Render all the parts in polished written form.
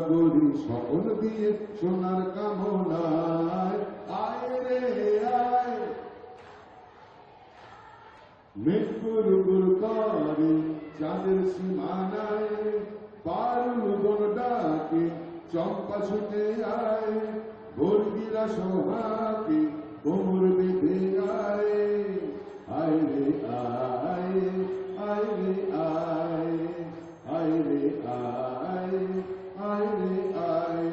করি সকল দিয়ে সোনার কামনায়, আয় রে আয় মেঘ গুরু গুরু করে চাঁদের সীমানায়, পারুল বন ডাকে চম্পা ছুটে আয়, বর্গিরা সোহাকে কোমর বেঁধে আয়, আয় রে আয়, আয় রে আয়, আয় রে আয়, আয় রে আয়।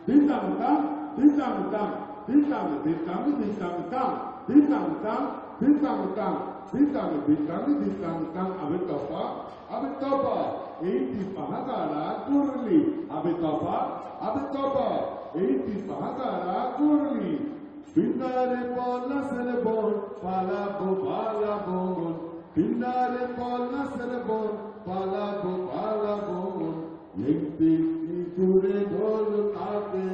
দিতাম তাম দিতাম তাম দিতাম দিতাম দিতাম তাম দিতাম তাম দিতাম তাম দিতাম দিতাম দিতাম তাম। আবে তপা এইটি পাহাগারা করলি, আবে তপা এইটি পাহাগারা করলি, পিন্ডারে পলাশের বন পালাবো পালাবো, পিন্ডারে পলাশের বন পালাবো পালাবো, নিমতি ইঁদুরে ঢোল কাটে,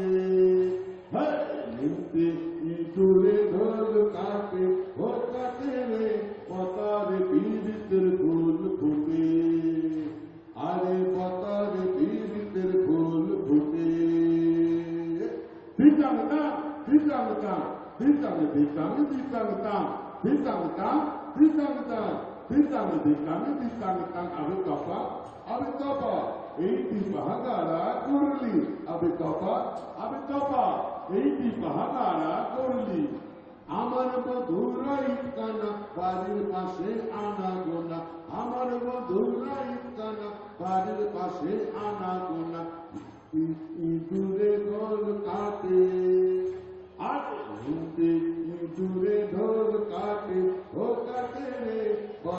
নিমতি ইঁদুরে ঢোল কাটে, ও কাটে রে পতারে পীড়িতের ফুল ফুটে, আরে পতারে পীড়িতের ফুল ফুটে। দিতাম তাম দিতাম তাম দিতাম দিতাম দিতাম তাম দিতাম তাম দিতাম তাম দিতাম দিতাম দিতাম তাম। আবে তপা এইটি পাহাগারা করলি, আবে তপা এইটি পাহাগারা করলি, আমার মধুরাই কানা বাড়ির পাশে আনা গোনা, আমার মধুরাই কানা বাড়ির পাশে আনা গোনা, ইঁদুরে ঢোল কাটে,